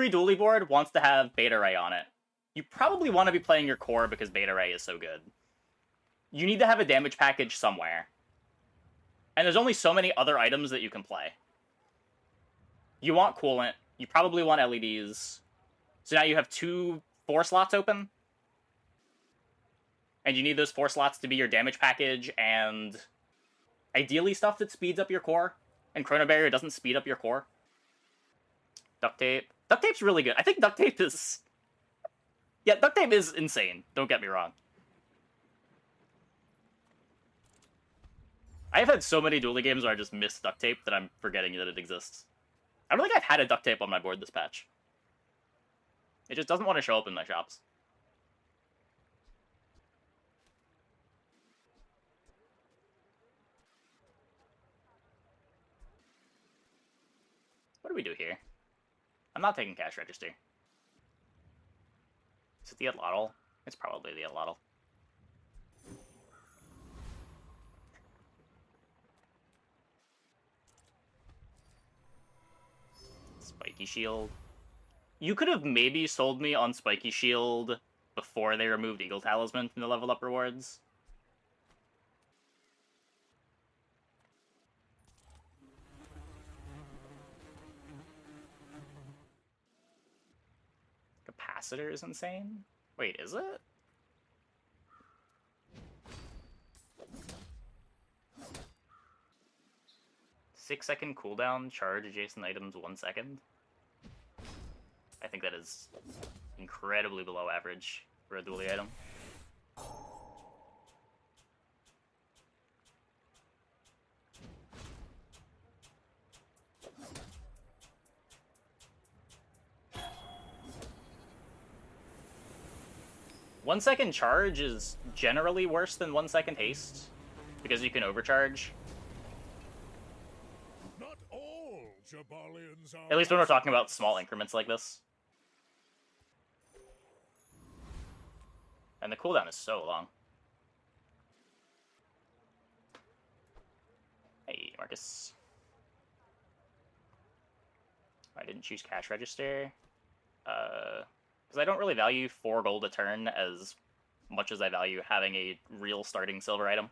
Every dually board wants to have Beta Ray on it. You probably want to be playing your core because Beta Ray is so good. You need to have a damage package somewhere. And there's only so many other items that you can play. You want coolant. You probably want LEDs. So now you have 4 slots open. And you need those 4 slots to be your damage package and ideally stuff that speeds up your core. And Chrono Barrier doesn't speed up your core. Duct Tape. Duct Tape's really good. I think Duct Tape is... Yeah, Duct Tape is insane. Don't get me wrong. I've had so many dueling games where I just miss Duct Tape that I'm forgetting that it exists. I don't think I've had a Duct Tape on my board this patch. It just doesn't want to show up in my shops. What do we do here? I'm not taking cash register. Is it the Atlatl? It's probably the Atlatl. Spiky Shield. You could have maybe sold me on Spiky Shield before they removed Eagle Talisman from the level up rewards. Capacitor is insane? Wait, is it? Six-second cooldown, charge adjacent items 1 second. I think that is incredibly below average for a dually item. One-second charge is generally worse than 1 second haste, because you can overcharge. Not all Jabalians are... At least when we're talking about small increments like this. And the cooldown is so long. Hey, Marcus. I didn't choose cash register. Because I don't really value 4 gold a turn as much as I value having a real starting silver item.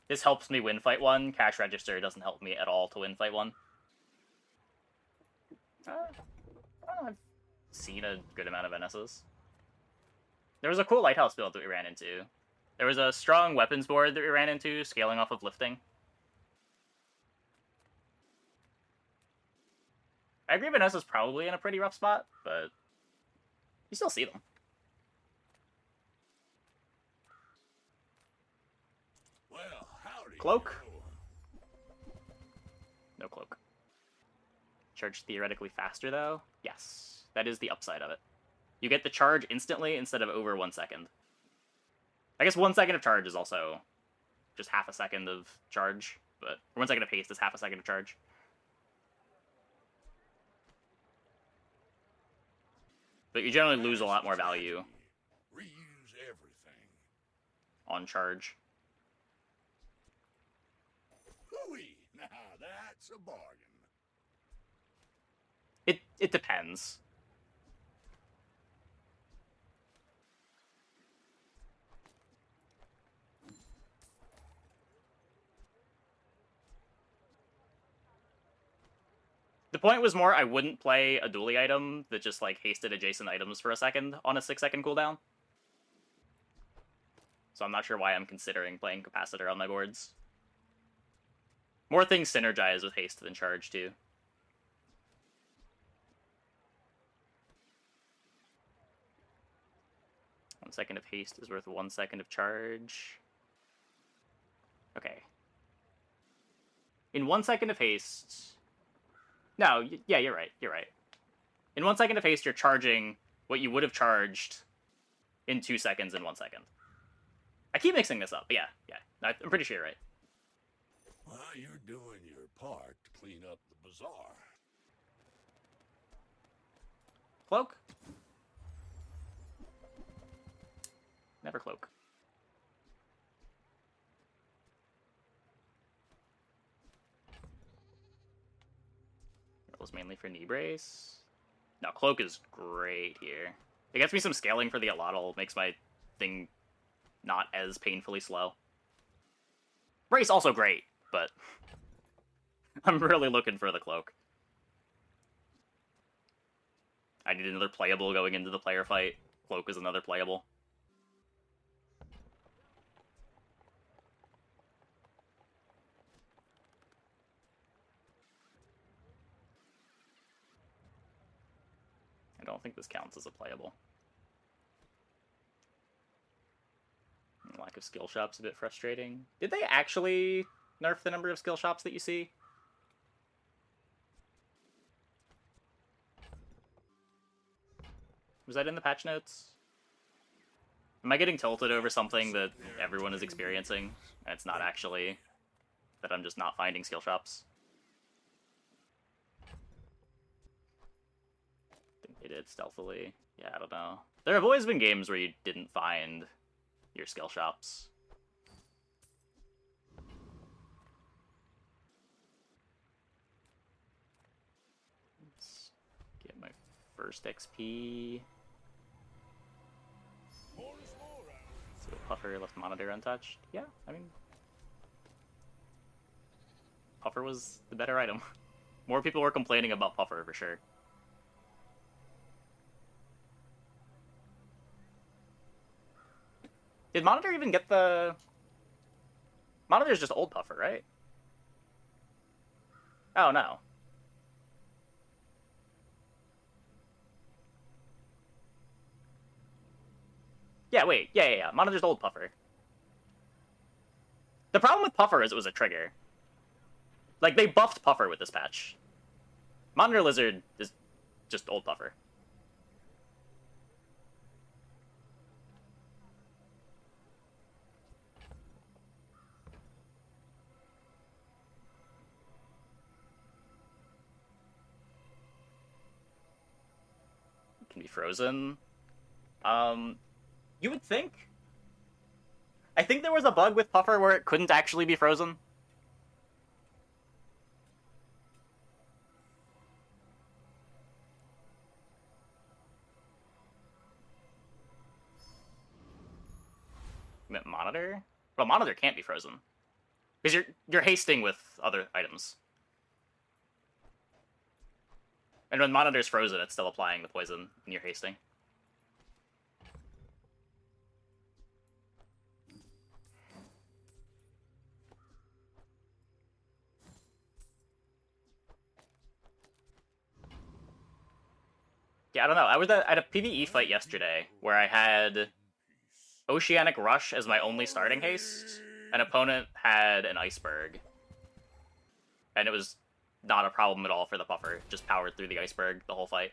This helps me win fight 1. Cash register doesn't help me at all to win fight 1. I've seen a good amount of NSs. There was a cool lighthouse build that we ran into. There was a strong weapons board that we ran into, scaling off of lifting. I agree Vanessa's probably in a pretty rough spot, but you still see them. Well, howdy. Cloak? No cloak. Charge theoretically faster, though? Yes. That is the upside of it. You get the charge instantly instead of over 1 second. I guess 1 second of charge is also just half a second of charge, but 1 second of haste is half a second of charge. But you generally lose a lot more value Reuse everything. on charge. Hooey! Now that's a bargain. It depends. The point was more I wouldn't play a dually item that just like hasted adjacent items for a second on a 6-second cooldown. So I'm not sure why I'm considering playing Capacitor on my boards. More things synergize with haste than charge too. One second of haste is worth 1 second of charge. Okay. In 1 second of haste... No, yeah, you're right, you're right. In 1 second of haste, you're charging what you would have charged in 2 seconds in 1 second. I keep mixing this up, but yeah. I'm pretty sure you're right. Well, you're doing your part to clean up the bazaar. Cloak? Never cloak. Purple's mainly for knee brace. No, Cloak is great here. It gets me some scaling for the Allotl, makes my thing not as painfully slow. Brace also great, but I'm really looking for the Cloak. I need another playable going into the player fight. Cloak is another playable. I don't think this counts as a playable. Lack of skill shops a bit frustrating. Did they actually nerf the number of skill shops that you see? Was that in the patch notes? Am I getting tilted over something that everyone is experiencing? And it's not actually that I'm just not finding skill shops. I think they did stealthily. Yeah, I don't know. There have always been games where you didn't find your skill shops. Let's get my first XP. So Puffer left monitor untouched. Yeah, I mean, Puffer was the better item. More people were complaining about Puffer for sure. Did Monitor even get the... Monitor's just old Puffer, right? Oh, no. Yeah, wait. Yeah. Monitor's old Puffer. The problem with Puffer is it was a trigger. Like, they buffed Puffer with this patch. Monitor Lizard is just old Puffer. Can be frozen. You would think. I think there was a bug with Puffer where it couldn't actually be frozen. Monitor? Well, Monitor can't be frozen. Because you're hasting with other items. And when Monitor's frozen, it's still applying the poison when you're hasting. Yeah, I don't know. I was at a PvE fight yesterday where I had Oceanic Rush as my only starting haste. An opponent had an Iceberg. And it was not a problem at all for the Puffer. Just powered through the Iceberg the whole fight.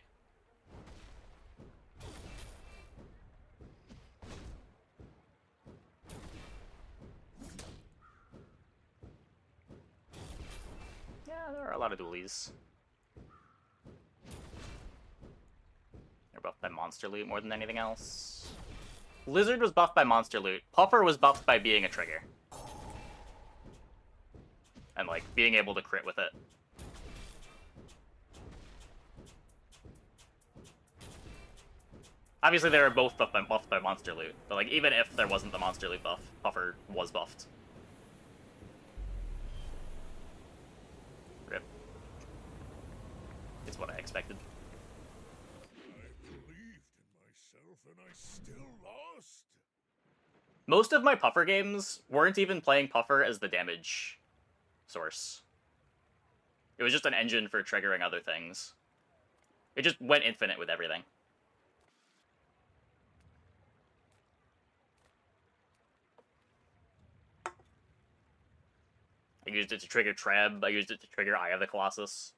Yeah, there are a lot of dualies. They're buffed by monster loot more than anything else. Lizard was buffed by monster loot. Puffer was buffed by being a trigger. And, like, being able to crit with it. Obviously, they were both buffed by monster loot. But, like, even if there wasn't the monster loot buff, Puffer was buffed. Rip. It's what I expected. I believed in myself and I still lost. Most of my Puffer games weren't even playing Puffer as the damage source. It was just an engine for triggering other things. It just went infinite with everything. I used it to trigger Treb, I used it to trigger Eye of the Colossus.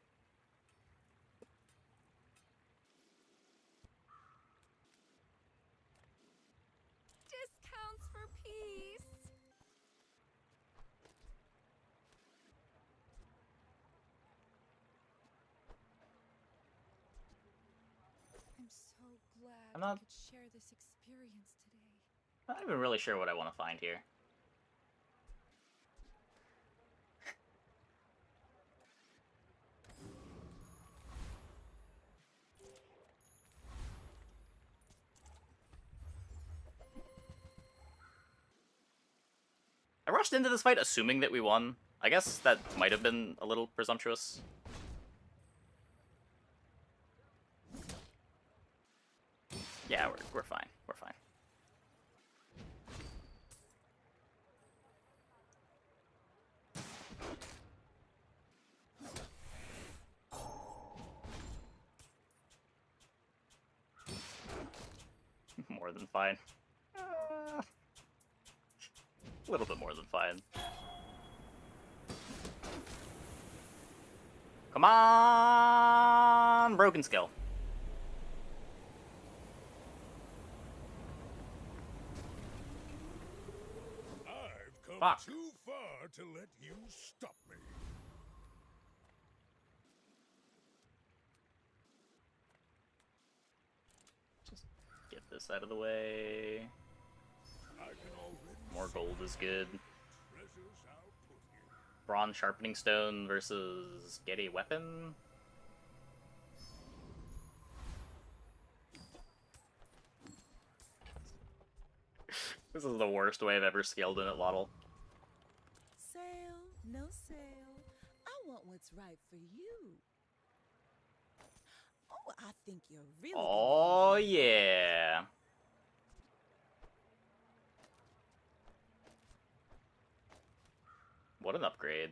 Discounts for peace. I'm so glad I'm not- we could share this experience today. I'm not even really sure what I want to find here. rushed into this fight assuming that we won. I guess that might have been a little presumptuous. Yeah, we're fine. We're fine. More than fine. A little bit more than fine. Come on! Broken skill. I've come Fuck. too far to let you stop me. Just get this out of the way. I can already More see gold is good. treasures I'll put here. Bronze sharpening stone versus get a weapon. This is the worst way I've ever scaled in at Lottle. Sale, no sale. I want what's right for you. Oh, I think you're really Oh gonna enjoy yeah. What an upgrade.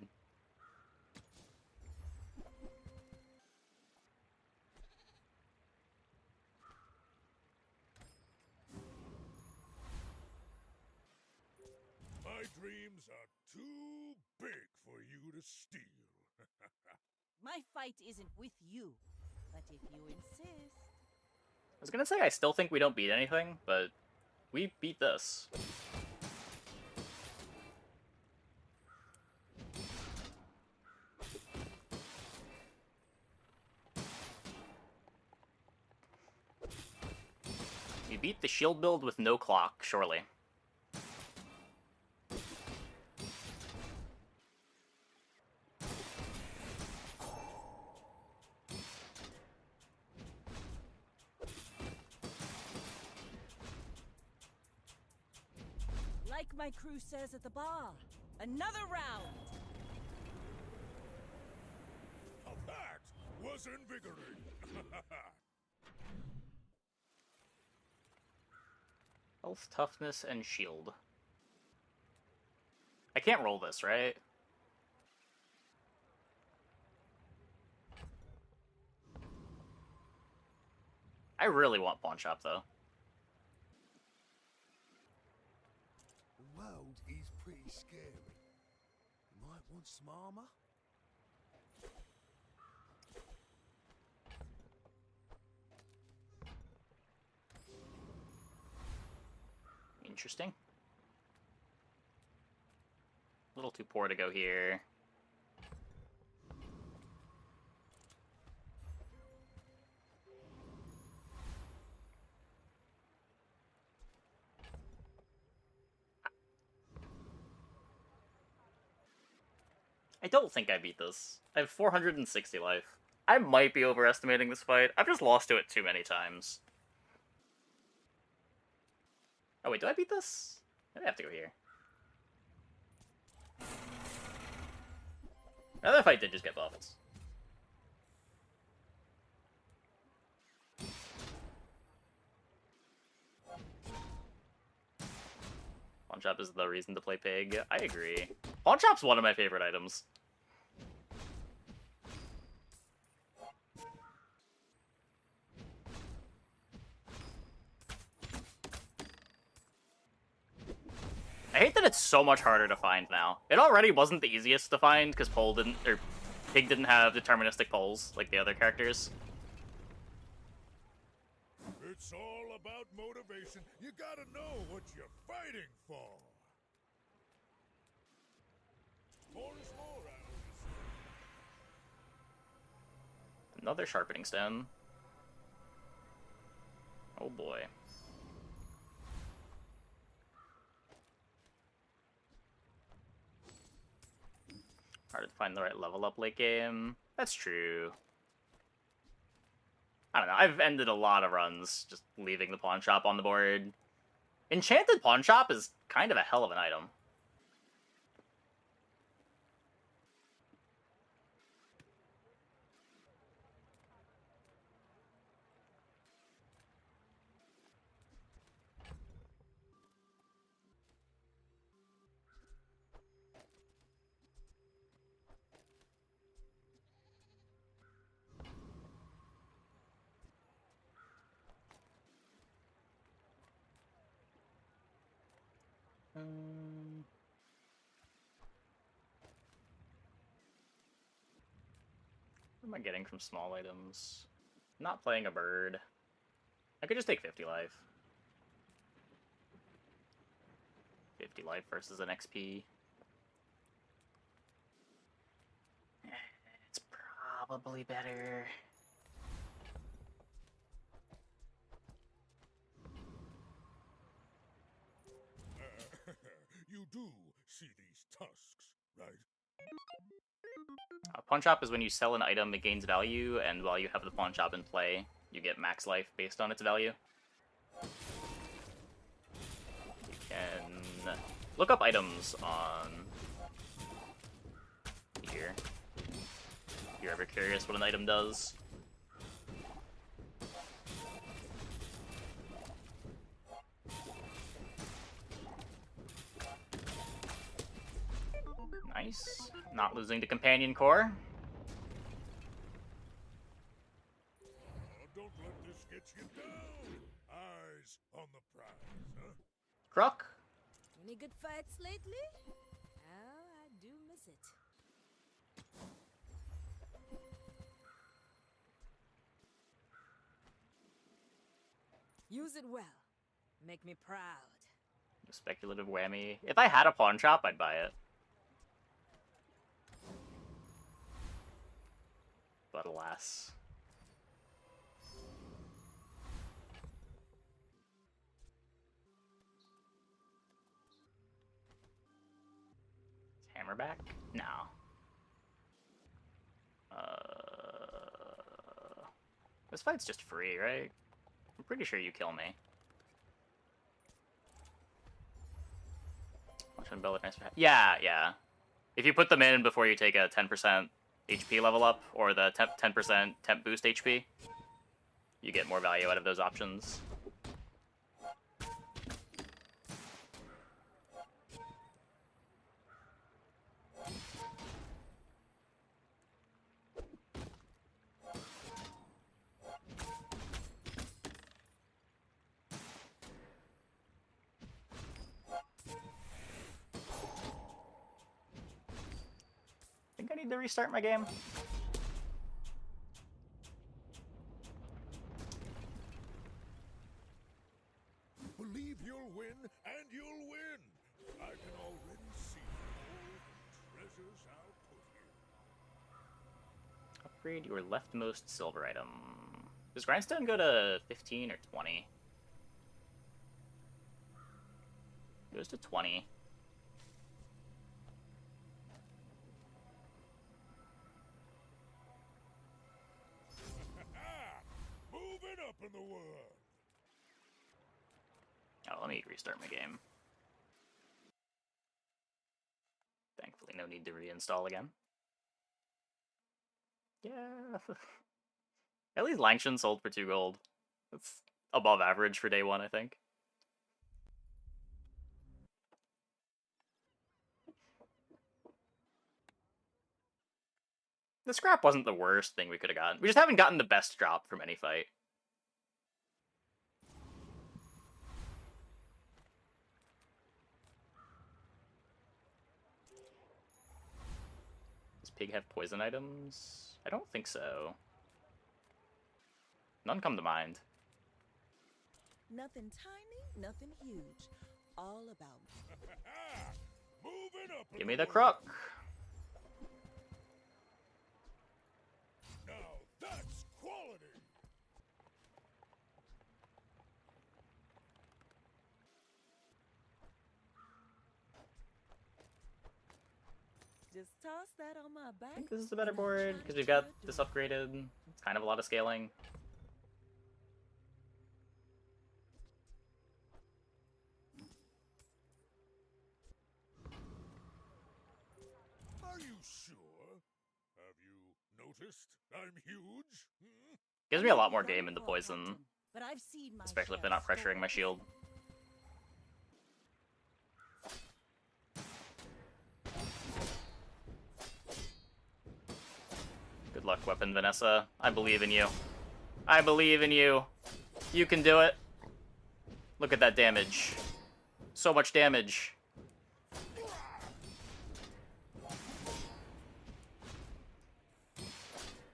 My dreams are too big for you to steal. My fight isn't with you, but if you insist. I was gonna say I still think we don't beat anything, but we beat this. We beat the shield build with no clock, surely. Like my crew says at the bar, another round. Now that was invigorating. Health, toughness, and shield. I can't roll this, right? I really want Pawn Shop, though. The world is pretty scary. You might want some armor. Interesting. A little too poor to go here. I don't think I beat this. I have 460 life. I might be overestimating this fight. I've just lost to it too many times. Oh wait, do I beat this? Maybe I have to go here. Oh, that fight did just get buffed. Pawn Shop is the reason to play Pig. I agree. Pawn Shop's one of my favorite items. I hate that it's so much harder to find now. It already wasn't the easiest to find because Pig didn't have deterministic polls like the other characters. It's all about motivation. You gotta know what you're fighting for. More is more, I always say. Another sharpening stone. Oh boy. Hard to find the right level up late game. That's true. I don't know. I've ended a lot of runs just leaving the pawn shop on the board. Enchanted pawn shop is kind of a hell of an item. What am I getting from small items? Not playing a bird. I could just take 50 life. 50 life versus an XP. It's probably better. You do see these tusks, right? Pawn shop is when you sell an item, it gains value, and while you have the pawn shop in play, you get max life based on its value. You can look up items on here. If you're ever curious what an item does. Nice. Not losing to companion core. Don't let this get you down. Eyes on the prize, huh? Croc. Any good fights lately? Oh, I do miss it. Use it well. Make me proud. Speculative whammy. If I had a pawn shop, I'd buy it. But alas. Hammerback? No. This fight's just free, right? I'm pretty sure you kill me. Yeah, yeah. If you put them in before you take a 10% HP level up, or the 10% temp boost HP, you get more value out of those options. I think I need to restart my game. Believe you'll win, and you'll win. I can already see all the treasures I'll put here. Upgrade your leftmost silver item. Does Grindstone go to 15 or 20? It goes to 20. Moving up in the world. Oh, let me restart my game. Thankfully, no need to reinstall again. Yeah. At least Langshan sold for 2 gold. That's above average for day 1, I think. The scrap wasn't the worst thing we could have gotten. We just haven't gotten the best drop from any fight. Does Pig have poison items? I don't think so. None come to mind. Nothing tiny, nothing huge. All about Moving up in Give me the world. crook. Now that's quality. just toss that on my back. I think this is a better and I'll board, try because to we've got do this it. upgraded. It's kind of a lot of scaling. Are you sure? Have you noticed I'm huge? Hmm? Gives me a lot more game in the poison, Captain, but I've seen my especially if share they're not of pressuring my stories. shield. Good luck, Weapon Vanessa. I believe in you. I believe in you. You can do it. Look at that damage. So much damage.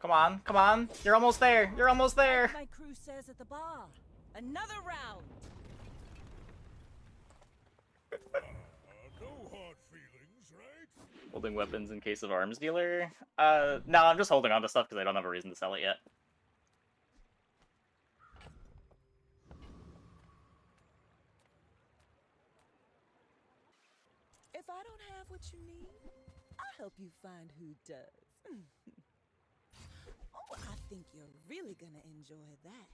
Come on, come on. You're almost there. You're almost there. My crew says at the bar. Another round. No hard feelings, right? Holding weapons in case of arms dealer. No, I'm just holding on to stuff because I don't have a reason to sell it yet. If I don't have what you need, I'll help you find who does. Oh, I think you're really gonna enjoy that.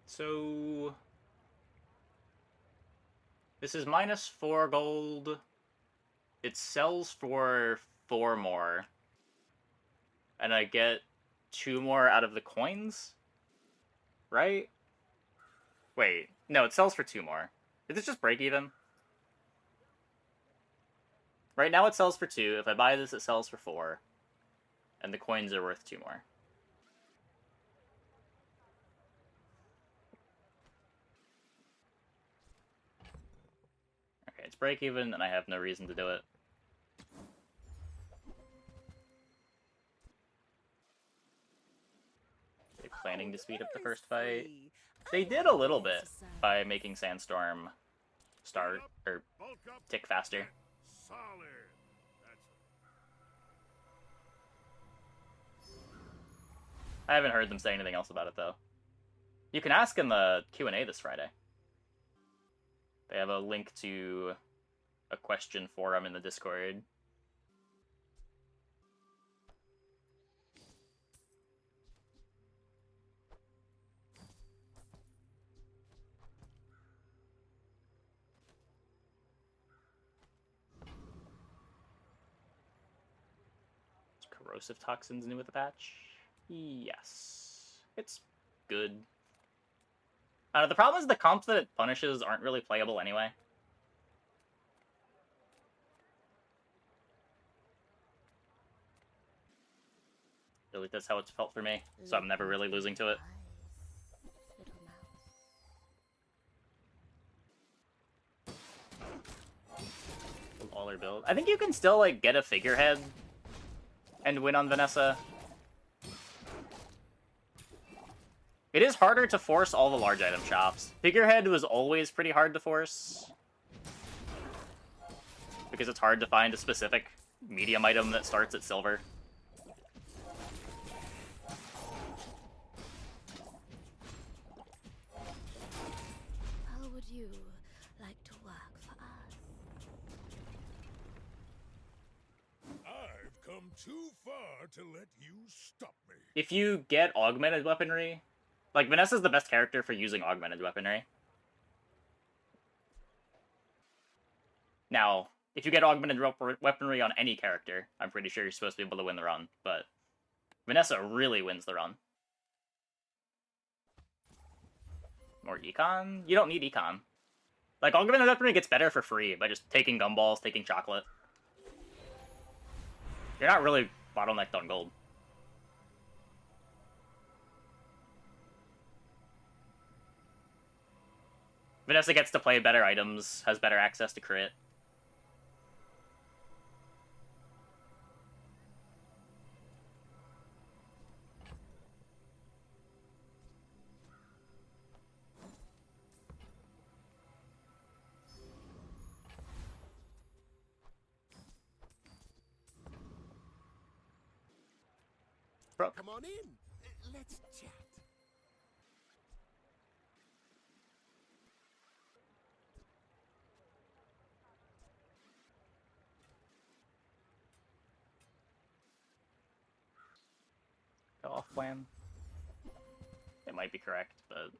So this is -4 gold. It sells for 4 more. And I get 2 more out of the coins? Right? Wait, no, it sells for 2 more. Is it just break even? Right now it sells for 2. If I buy this, it sells for 4. And the coins are worth 2 more. Okay, it's break even, and I have no reason to do it. They're planning to speed up the first fight. They did a little bit by making Sandstorm start, or Bulk up. tick faster. Solid. That's I haven't heard them say anything else about it, though. You can ask in the Q&A this Friday. They have a link to a question forum in the Discord. Is corrosive toxins new with the patch? Yes. It's good. The problem is the comps that it punishes aren't really playable anyway. At least that's how it's felt for me, so I'm never really losing to it. All their build. I think you can still, like, get a figurehead and win on Vanessa. It is harder to force all the large item shops. Figurehead was always pretty hard to force, because it's hard to find a specific medium item that starts at silver. How would you like to work for us? I've come too far to let you stop me. If you get augmented weaponry, like, Vanessa's the best character for using augmented weaponry. Now, if you get augmented weaponry on any character, I'm pretty sure you're supposed to be able to win the run, but Vanessa really wins the run. More econ? You don't need econ. Like, augmented weaponry gets better for free by just taking gumballs, taking chocolate. You're not really bottlenecked on gold. Vanessa gets to play better items, has better access to crit. Bro, Come on in. Let's chat. off plan. It might be correct, but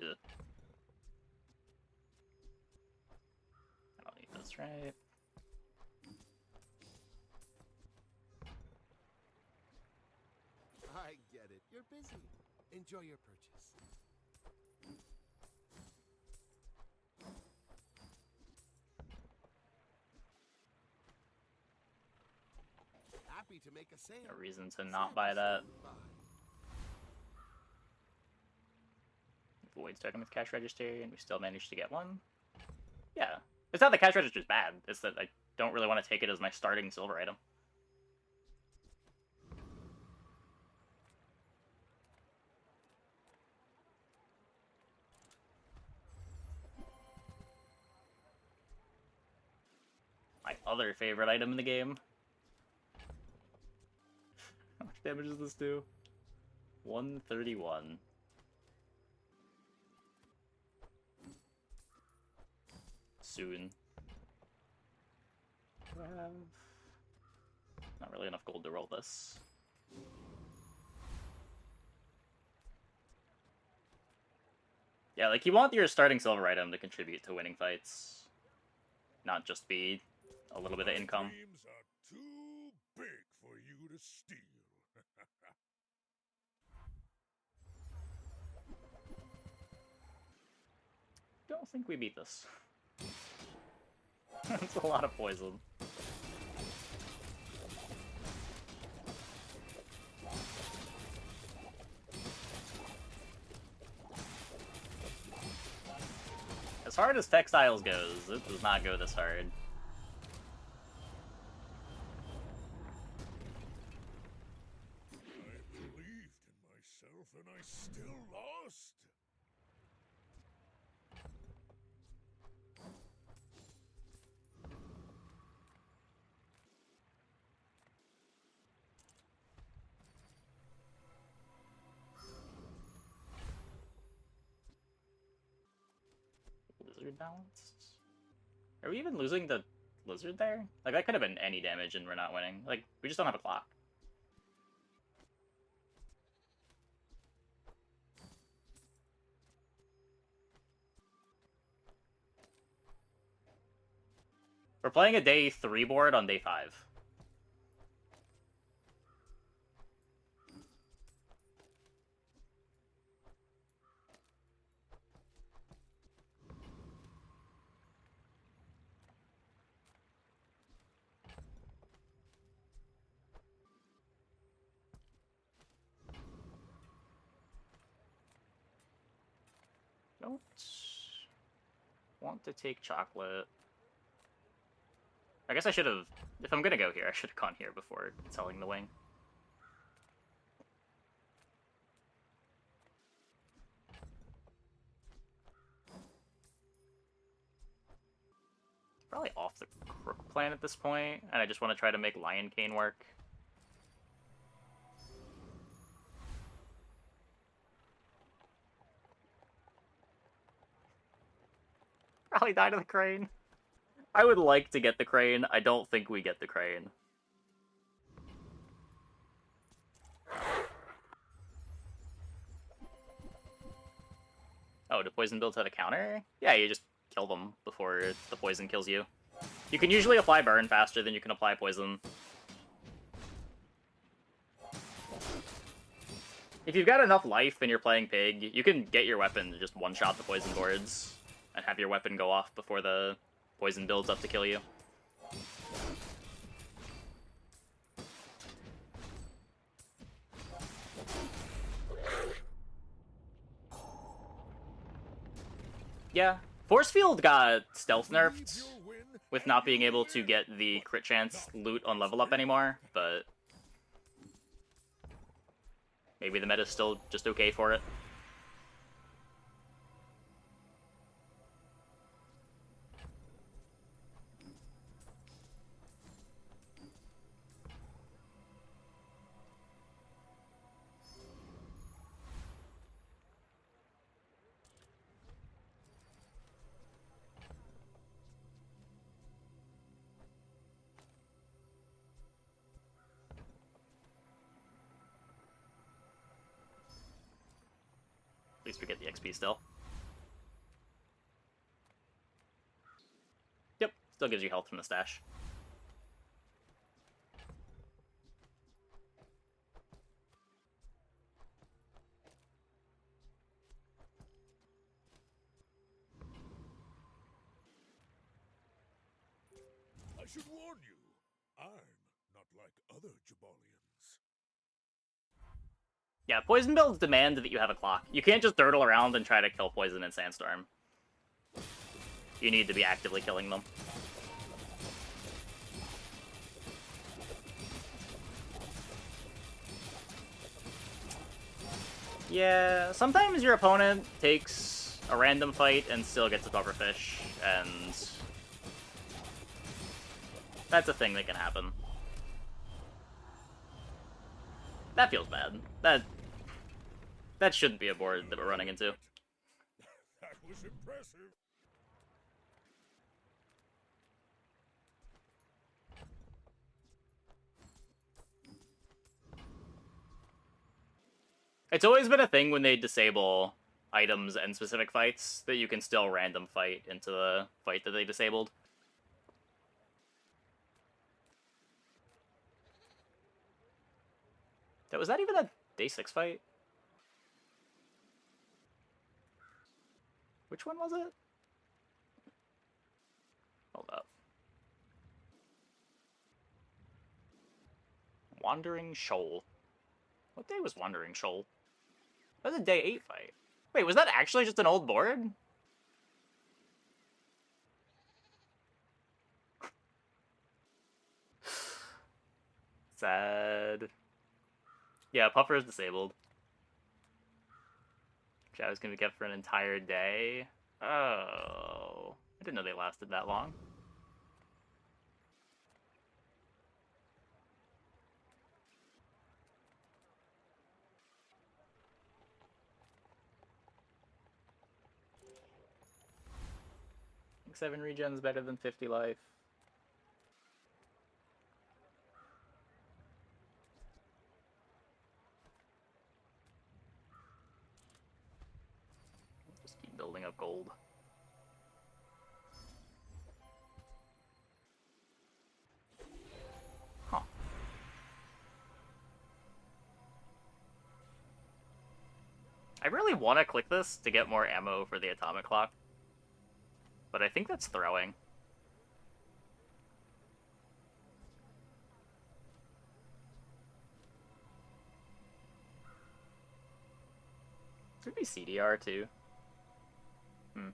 ugh. I don't need this, right? I get it. You're busy. Enjoy your purchase. Happy to make a sale. No reason to not buy that. Void's token with cash register, and we still managed to get one. Yeah, It's not that cash register's bad. It's that I don't really want to take it as my starting silver item. My other favorite item in the game. How much damage does this do? 131. Soon. Not really enough gold to roll this. Yeah, like you want your starting silver item to contribute to winning fights, not just be a little bit of income. Dreams are too big for you to steal. Don't think we beat this. That's a lot of poison. As hard as textiles goes, it does not go this hard. I believed in myself and I still lost. Lizard balanced? Are we even losing the lizard there? Like, that could have been any damage and we're not winning. Like, we just don't have a clock. We're playing a day 3 board on day 5. Don't want to take chocolate. I guess I should have, if I'm gonna go here, I should have gone here before selling the wing. Probably off the crook plan at this point, and I just want to try to make Lion Cane work. Probably die to the crane. I would like to get the crane. I don't think we get the crane. Oh, do poison builds have a counter? Yeah, you just kill them before the poison kills you. You can usually apply burn faster than you can apply poison. If you've got enough life and you're playing Pig, you can get your weapon to just one-shot the poison boards and have your weapon go off before the poison builds up to kill you. Yeah, Force Field got stealth nerfed with not being able to get the crit chance loot on level up anymore, but maybe the meta's still just okay for it. At least we get the XP still. Yep, still gives you health from the stash. I should warn you, I'm not like other Jabalians. Yeah, poison builds demand that you have a clock. You can't just dirtle around and try to kill poison in Sandstorm. You need to be actively killing them. Yeah, sometimes your opponent takes a random fight and still gets a pufferfish, and that's a thing that can happen. That feels bad. That shouldn't be a board that we're running into. That was impressive. It's always been a thing when they disable items and specific fights that you can still random fight into the fight that they disabled. Was that even a day 6 fight? Which one was it? Hold up. Wandering Shoal. What day was Wandering Shoal? That was a day 8 fight. Wait, was that actually just an old board? Sad. Yeah, Puffer is disabled. Shadow's gonna be kept for an entire day. Oh. I didn't know they lasted that long. I think 7 regen's better than 50 life. Just keep building up gold. Huh. I really want to click this to get more ammo for the atomic clock, but I think that's throwing. Could be CDR too. Hmm.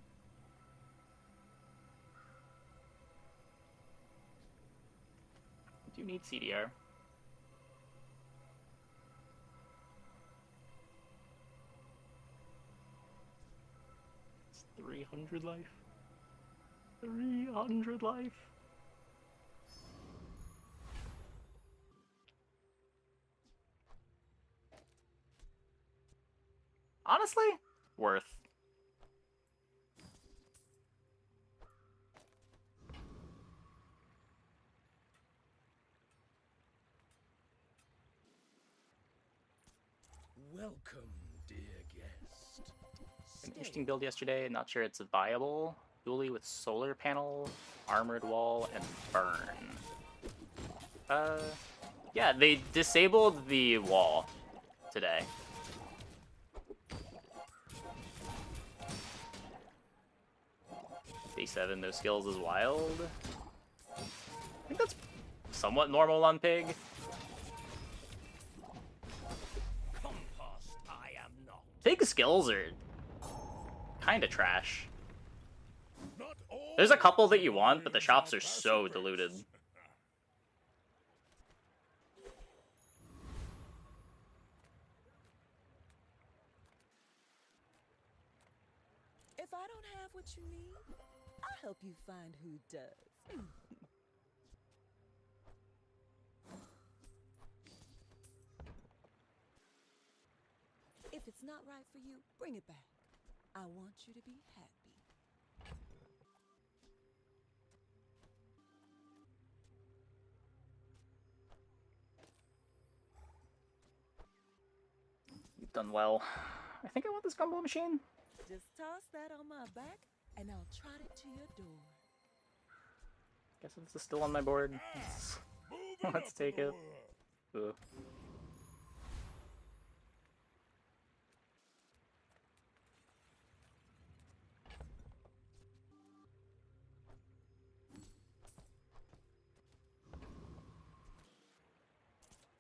Do you need CDR? It's 300 life. 300 life. Honestly, worth. Welcome, dear guest. An interesting build yesterday, not sure it's viable. Dually with solar panel, armored wall, and burn. Yeah, they disabled the wall today. Day 7, no skills is wild. I think that's somewhat normal on Pig. Compost, I am not. Pig skills are kinda trash. Not all There's a couple that you want, but the shops are so diluted. If I don't have what you need, I'll help you find who does. If it's not right for you, bring it back. I want you to be happy. You've done well. I think I want this gumball machine. Just toss that on my back, and I'll trot it to your door. Guess this is still on my board. Moving Let's up take in the it. world. Ugh.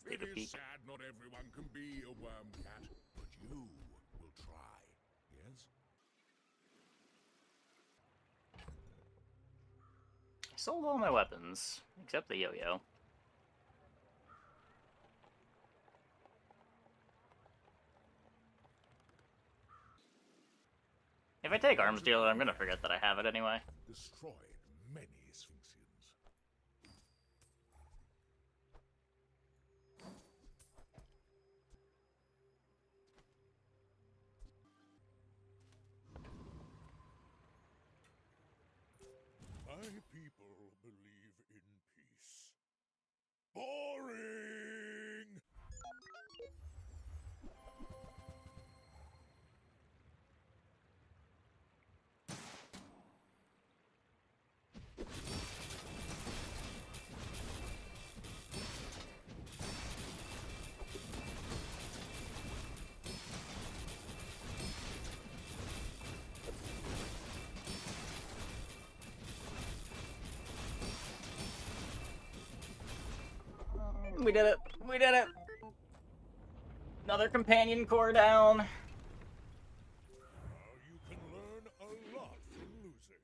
Take a It peek. is sad not everyone can be a worm cat, but you will try. Yes? sold all my weapons, except the yo-yo. If I take arms dealer, I'm gonna forget that I have it anyway. Destroyed many Sphinxians. My people believe in peace. Boring! We did it! We did it! Another companion core down. Now you can learn a lot from losing.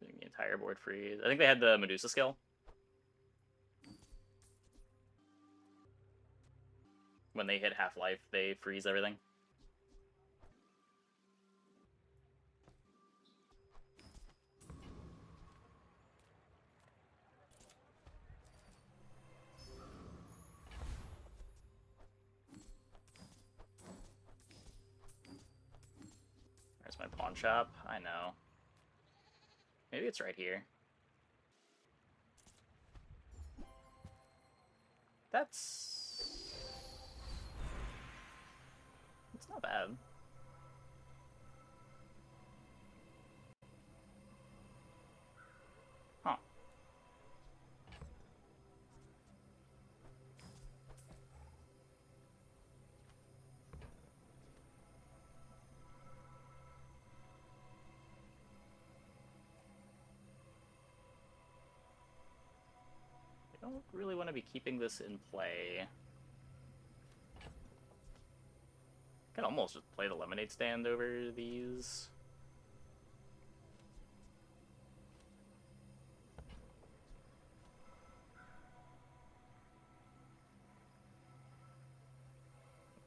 Doing the entire board freeze. I think they had the Medusa skill. When they hit half-life, they freeze everything. Where's my pawn shop? I know. Maybe it's right here. That's not bad. Huh. I don't really want to be keeping this in play. I could almost just play the lemonade stand over these.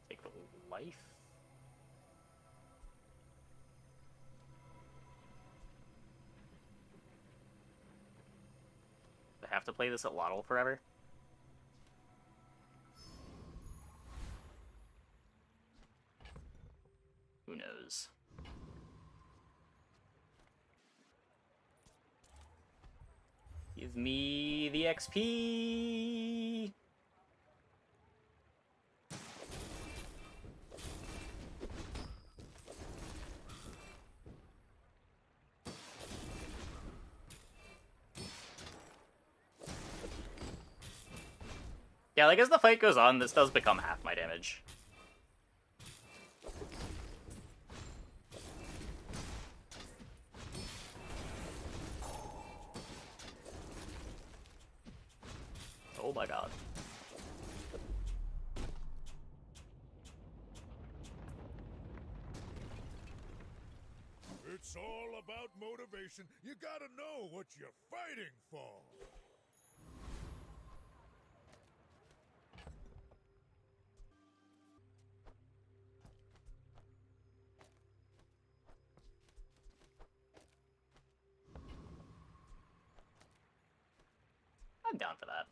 Take the life. I have to play this at Lottle forever. Who knows? Give me the XP! Yeah, like as the fight goes on, this does become half my damage. Oh my god. It's all about motivation. You gotta know what you're fighting for. I'm down for that.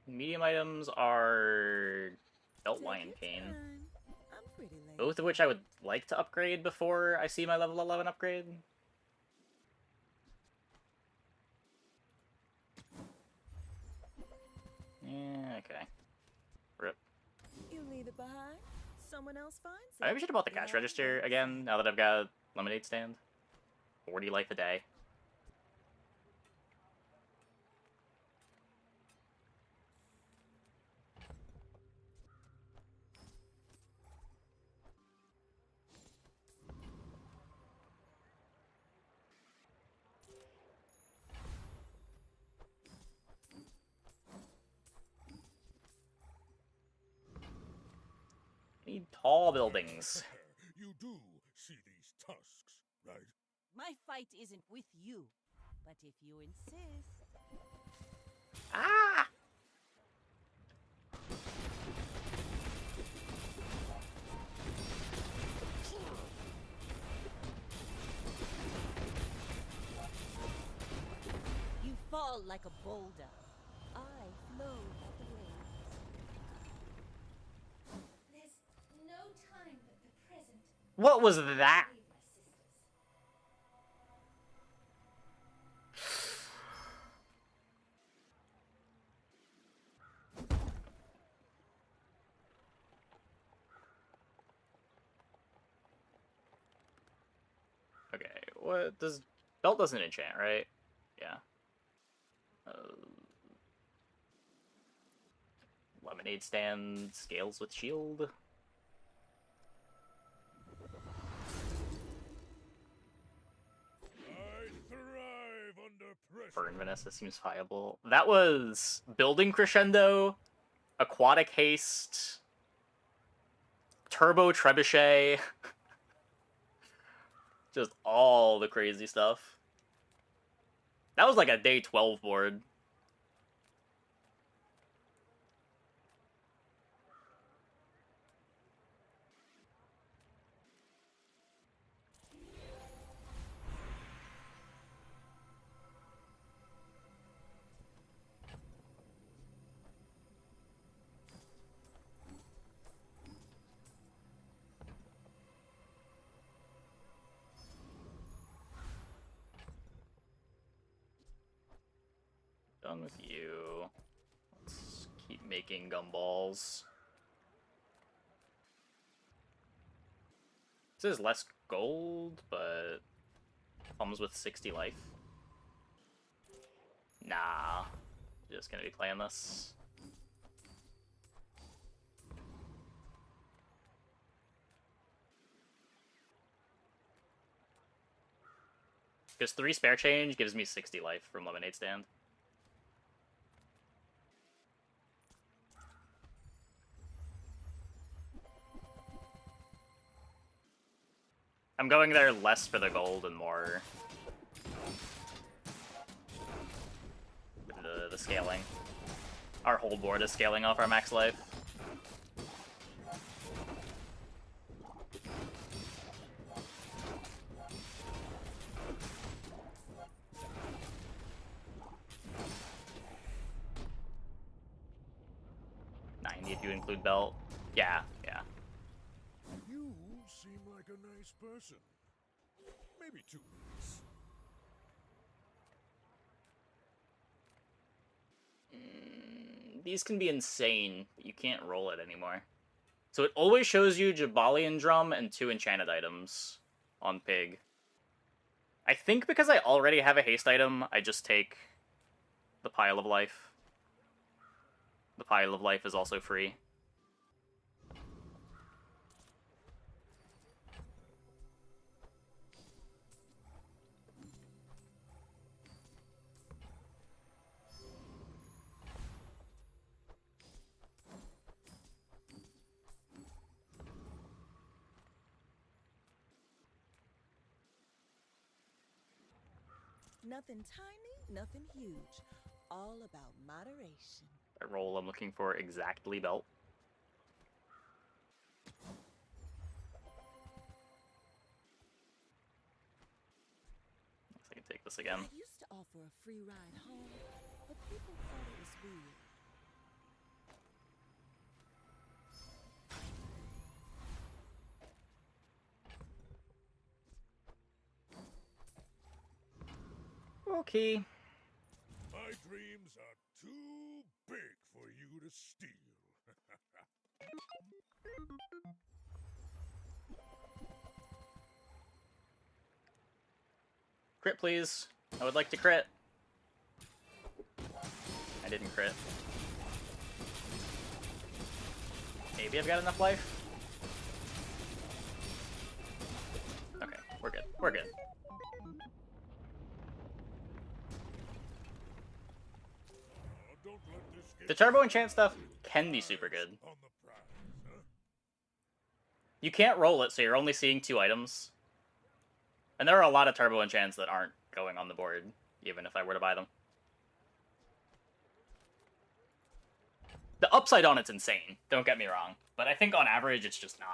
Medium items are Belt Take Lion your Cane, time. I'm pretty late. both of which I would like to upgrade before I see my level 11 upgrade. Yeah, okay. Rip. You leave it behind. Someone else finds it. I maybe should have bought the cash Yeah, register that's again, now that I've got Lemonade Stand. 40 life a day. Need tall buildings. You do see these tusks, right? My fight isn't with you, but if you insist. Ah! You fall like a boulder. I flow like the waves. There's no time but the present. What was that? Save my sisters. Okay, what does... Belt doesn't enchant, right? Yeah. Lemonade stand, scales with shield. I thrive under pressure. Burn Vanessa seems viable. That was Building Crescendo, Aquatic Haste, Turbo Trebuchet. Just all the crazy stuff. That was like a day 12 board. Done with you. Let's keep making gumballs. This is less gold, but comes with 60 life. Nah. Just gonna be playing this. Because 3 spare change gives me 60 life from Lemonade Stand. I'm going there less for the gold and more with the scaling. Our whole board is scaling off our max life. If you include belt. Yeah, yeah. You seem like a nice person. Maybe too nice. These can be insane, but you can't roll it anymore. So it always shows you Jabalian Drum and 2 enchanted items on Pig. I think because I already have a haste item, I just take the Pile of Life. The Pile of Life is also free. Nothing tiny, nothing huge. All about moderation. I roll, I'm looking for exactly belt. I can take this again. I used to offer a free ride home, but people thought it was weird. Okay. My dreams are too big for you to steal. Crit, please. I would like to crit. I didn't crit. Maybe I've got enough life? Okay, we're good. We're good. Don't let this get The turbo enchant stuff can be super good. on the prize, huh? You can't roll it, so you're only seeing 2 items. And there are a lot of turbo enchants that aren't going on the board, even if I were to buy them. The upside on it's insane, don't get me wrong. But I think on average it's just not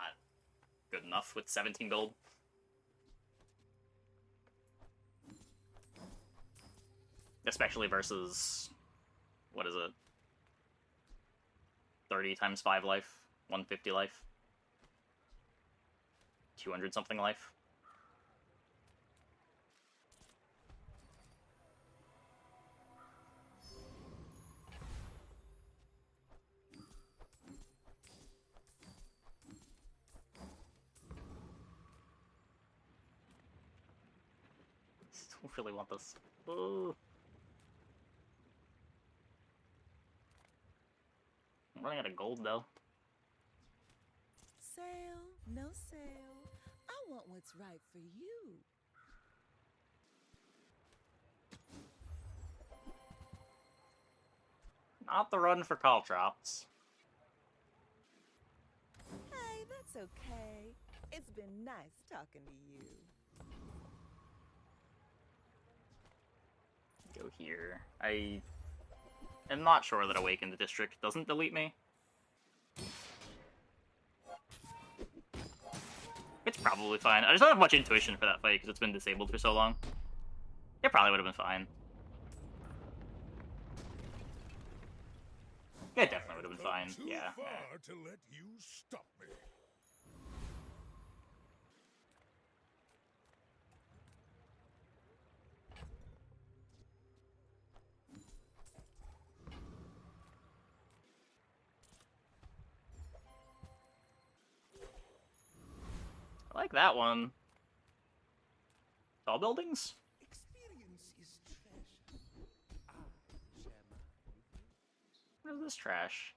good enough with 17 gold. Especially versus, what is it? 30 times 5 life, 150 life, 200 something life. Don't really want this. Ooh. I'm running out of gold though. Sale, no sale. I want what's right for you. Not the run for caltrops. Hey, that's okay. It's been nice talking to you. Go here. I am not sure that Awaken the District doesn't delete me. It's probably fine. I just don't have much intuition for that fight because it's been disabled for so long. It probably would have been fine. It definitely would have been fine. Too Yeah. far to let you stop me. I like that one. Tall buildings? Experience is treasure. I share mine. What is this trash?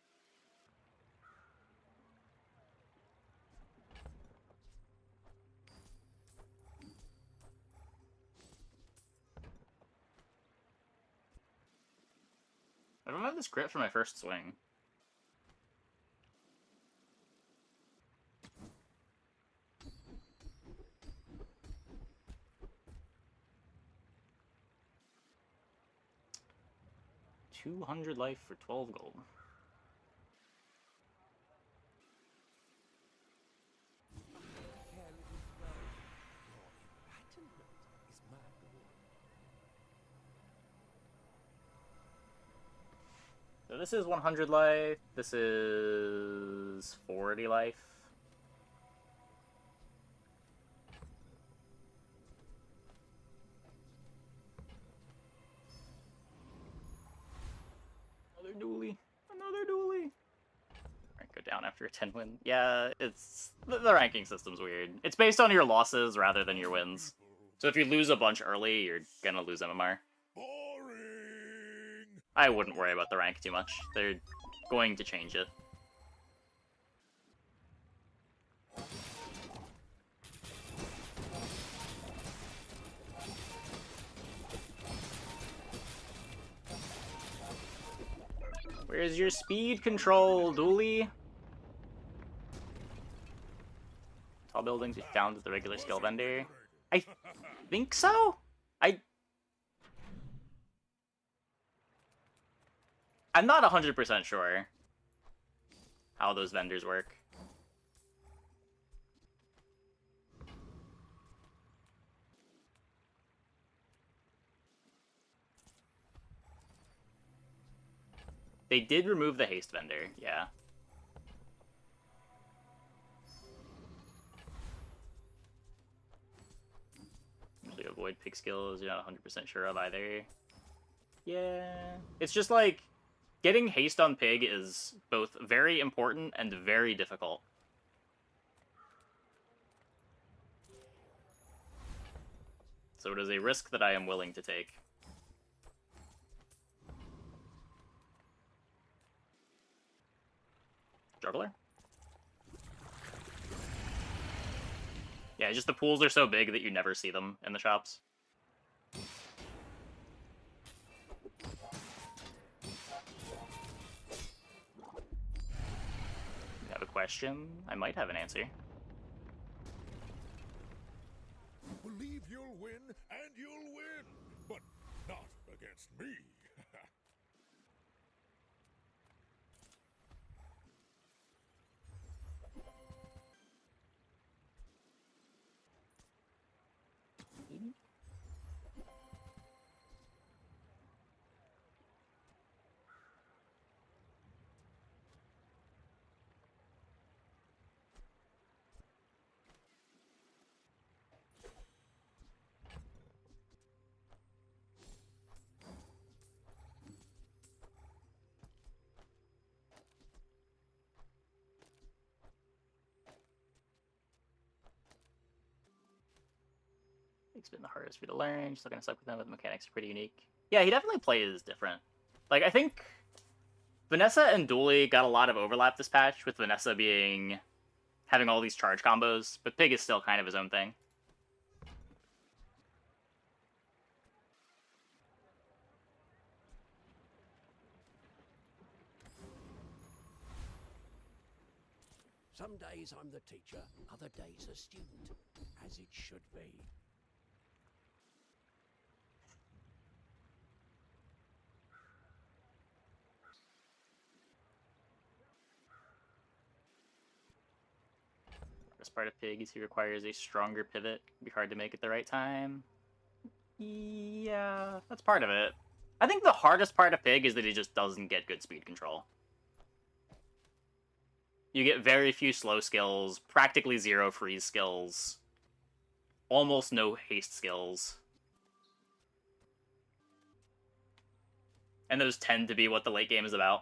I don't have this grit for my first swing. $200 life for 12 gold. Carry this well. Your enlightenment is my reward. So this is 100 life, this is 40 life. Another dually. Another dually. Rank go down after a 10 win. Yeah, it's... The ranking system's weird. It's based on your losses rather than your wins. So if you lose a bunch early, you're gonna lose MMR. Boring. I wouldn't worry about the rank too much. They're going to change it. Where's your speed control, dually? Tall buildings is down to the regular skill vendor. I think so? I'm not 100% sure how those vendors work. They did remove the haste vendor, yeah. Usually avoid pig skills, you're not 100% sure of either. Yeah. It's just like, getting haste on pig is both very important and very difficult. So it is a risk that I am willing to take. Juggler? Yeah, just the pools are so big that you never see them in the shops. You have a question? I might have an answer. Believe you'll win, and you'll win. But not against me. It's been the hardest for you to learn. Still gonna suck with them, but the mechanics are pretty unique. Yeah, he definitely plays different. Like, I think Vanessa and Dooley got a lot of overlap this patch, with Vanessa having all these charge combos, but Pig is still kind of his own thing. Some days I'm the teacher, other days a student, as it should be. First part of Pig is he requires a stronger pivot. It'd be hard to make at the right time. Yeah, that's part of it. I think the hardest part of Pig is that he just doesn't get good speed control. You get very few slow skills, practically zero freeze skills, almost no haste skills. And those tend to be what the late game is about.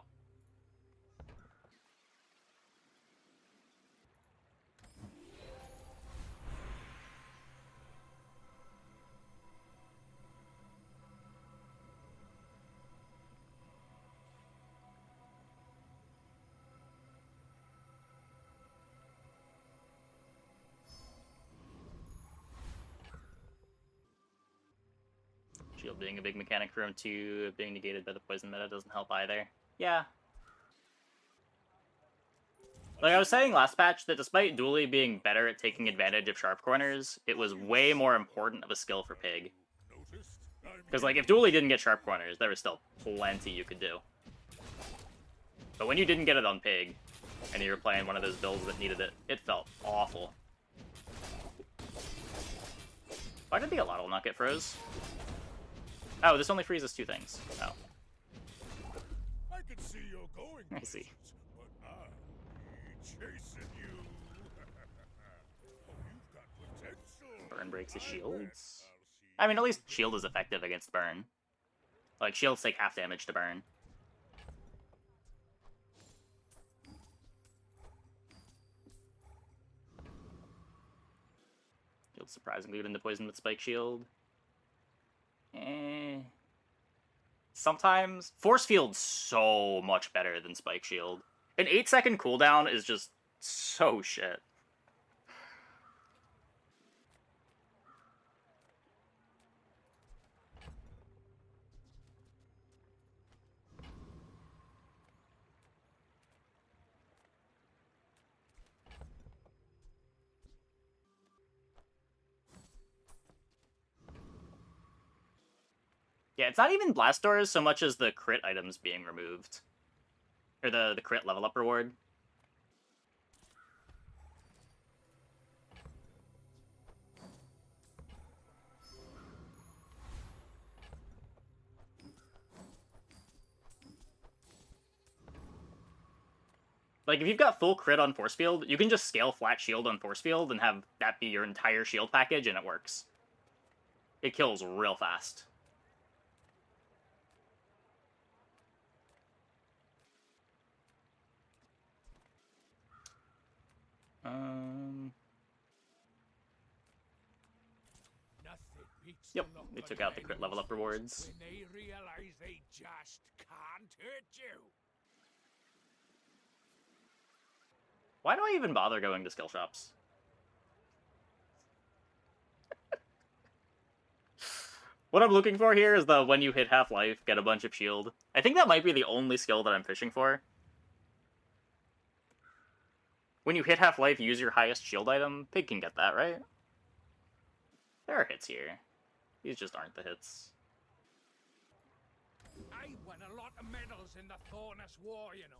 Shield being a big mechanic for him too, being negated by the poison meta doesn't help either. Yeah. Like I was saying last patch, that despite Dooley being better at taking advantage of sharp corners, it was way more important of a skill for Pig. Because, like, if Dooley didn't get sharp corners, there was still plenty you could do. But when you didn't get it on Pig, and you were playing one of those builds that needed it, it felt awful. Why did the Alotl not get froze? Oh, this only freezes two things. Oh. I can see you're going. I see. But I'm chasing you. Oh, you've got potential. Burn breaks his shields. I mean, at least shield is effective against burn. Like, shields take half damage to burn. Shield's surprisingly good into poison with spike shield. Sometimes force field's so much better than spike shield. An 8-second cooldown is just so shit. Yeah, it's not even blast doors so much as the crit items being removed. Or the crit level up reward. Like, if you've got full crit on force field, you can just scale flat shield on force field and have that be your entire shield package, and it works. It kills real fast. Yep, they took out the crit level up rewards. When they realize they just can't hurt you. Why do I even bother going to skill shops? What I'm looking for here is the when you hit half-life, get a bunch of shield. I think that might be the only skill that I'm fishing for. When you hit half-life, use your highest shield item. Pig can get that, right? There are hits here. These just aren't the hits. I won a lot of medals in the Thornus War, you know.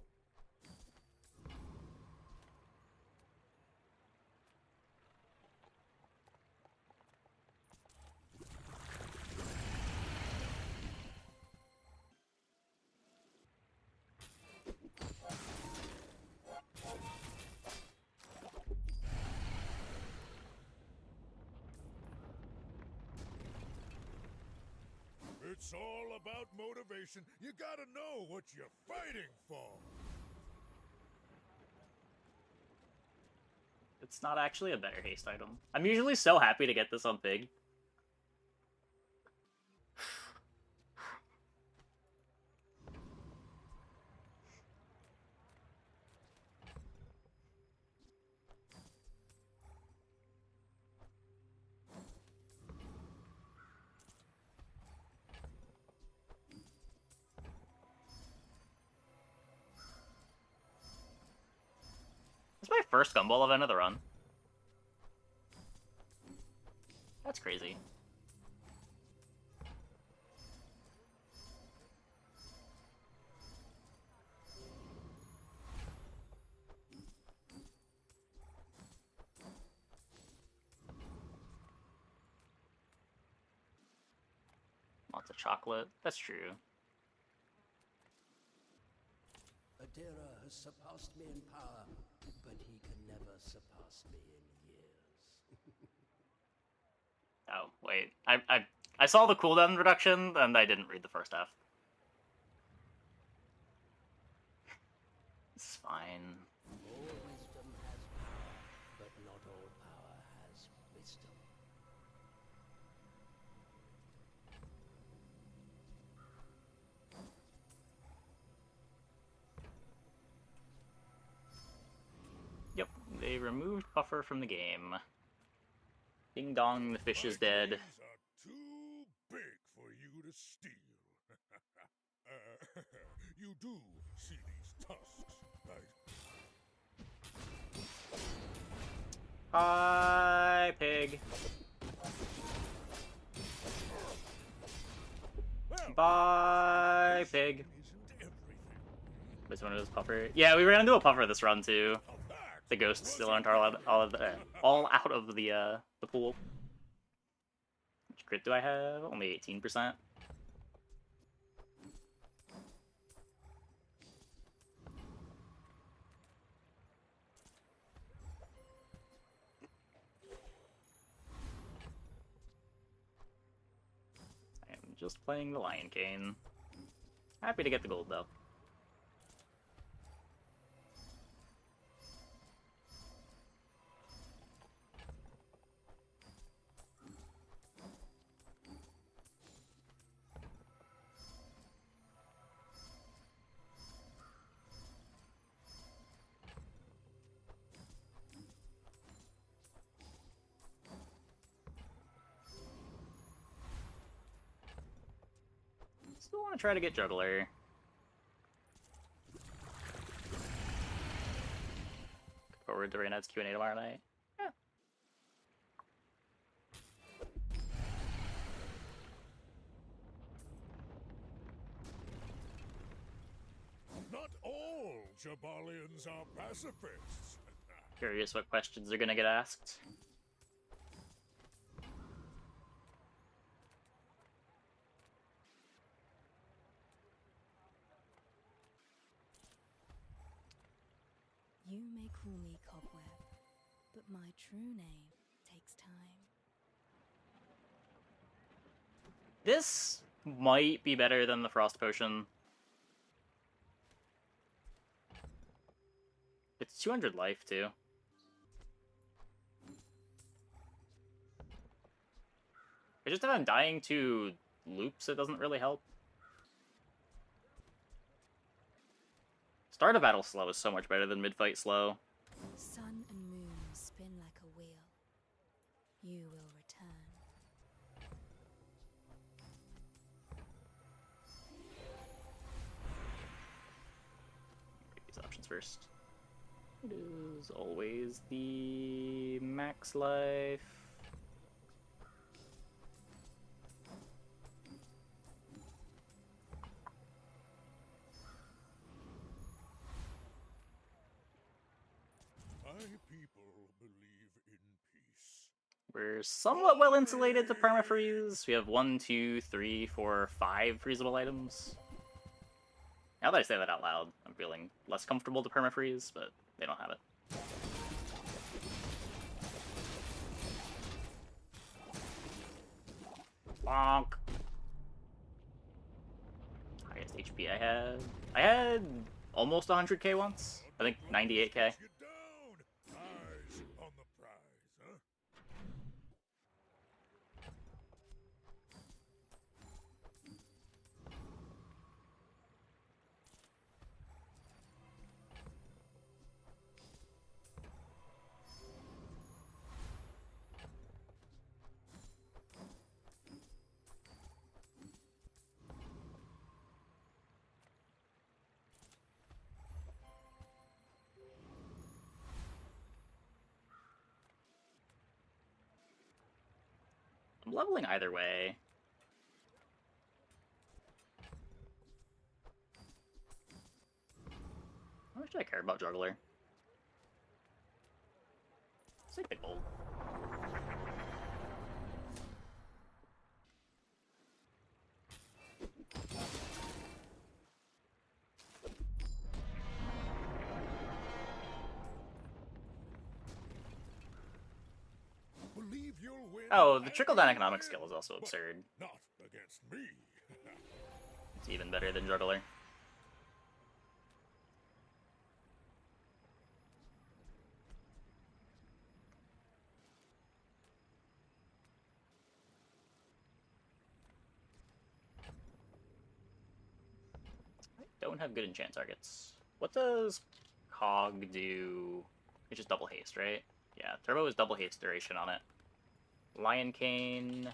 It's all about motivation. You gotta know what you're fighting for. It's not actually a better haste item. I'm usually so happy to get this on Pig. It's my first gumball event of the run. That's crazy. Lots of chocolate. That's true. Adira has surpassed me in power, but he can never surpass me in years. Oh, wait. I saw the cooldown reduction, and I didn't read the first half. It's fine. All wisdom has power, but not all power has wisdom. Yep, they removed Puffer from the game. Ding dong, the fish is My dead. keys are too big for you to steal. You do see these tusks, right? Hi, Pig. Well, Bye, this Pig. isn't everything. Which one is Puffer? Yeah, we ran into a Puffer this run, too. Now that The ghosts was still aren't impressive. all out of the pool. Which crit do I have? Only 18%. I am just playing the Lion Cane. Happy to get the gold, though. Still want to try to get Juggler. Look forward to Raynet's Q&A tomorrow night. Yeah. Not all Jabalians are pacifists. Curious what questions are gonna get asked. You may call me Cobweb, but my true name takes time. This might be better than the Frost Potion. It's 200 life, too. I just if I'm dying to loops, it doesn't really help. Start of battle slow is so much better than mid-fight slow. Sun and moon spin like a wheel. You will return. Read these options first. It is always the max life. people believe in peace. We're somewhat well insulated to permafreeze. We have 1, 2, 3, 4, 5 freezable items. Now that I say that out loud, I'm feeling less comfortable to permafreeze, but they don't have it. Bonk. Highest HP I had. I had almost 100k once. I think 98k. Get down! Eyes on the prize, huh? I'm leveling either way. How much do I care about Juggler? Let's take Big Bold. Believe you'll win. Oh, the trickle-down economic skill is also But absurd. not against me. It's even better than Juggler. I don't have good enchant targets. What does Cog do? It's just double haste, right? Yeah, Turbo is double haste duration on it. Lion Cane.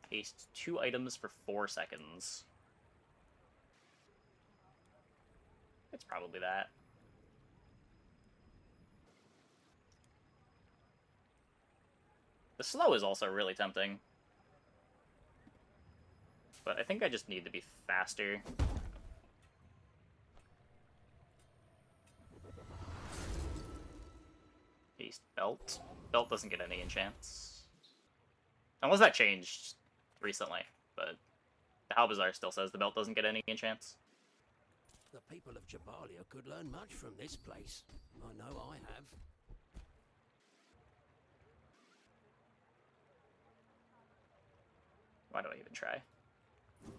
Haste 2 items for 4 seconds. It's probably that. The slow is also really tempting. But I think I just need to be faster. Haste Belt. Belt doesn't get any enchants. Unless that changed recently, but the Bazaar still says the belt doesn't get any enchants. The people of Jabalia could learn much from this place. I know I have. Why do I even try?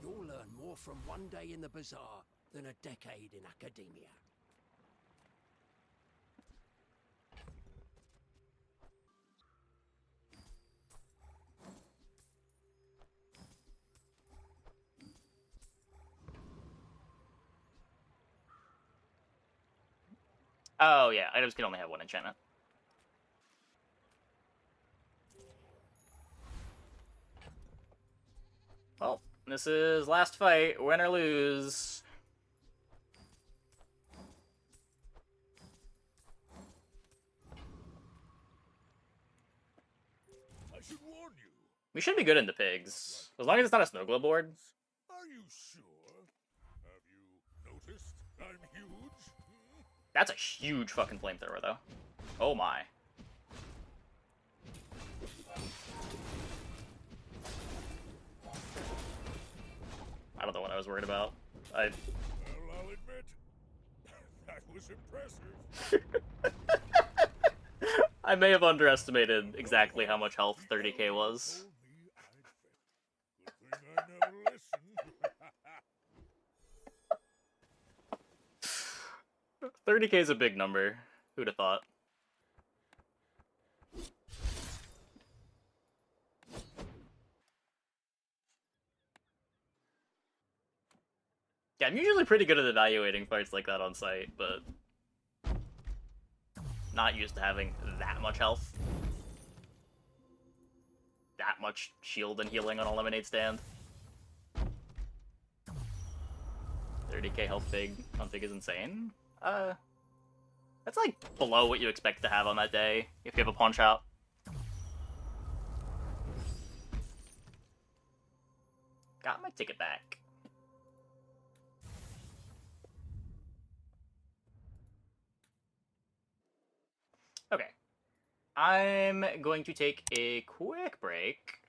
You'll learn more from one day in the Bazaar than a decade in academia. Oh yeah, items can only have 1 enchantment. Well, this is last fight, win or lose. I should warn you. We should be good into pigs. As long as it's not a snow globe board. Are you sure? Have you noticed I'm huge? That's a huge fucking flamethrower, though. Oh my. I don't know what I was worried about. Well, I'll admit, that was impressive. I may have underestimated exactly how much health 30k was. Told me I'd bet. Good thing I never listened. 30k is a big number. Who'd have thought? Yeah, I'm usually pretty good at evaluating fights like that on site, but not used to having that much health. That much shield and healing on a lemonade stand. 30k health big on Fig is insane. That's like below what you expect to have on that day if you have a punch out. Got my ticket back. Okay. I'm going to take a quick break.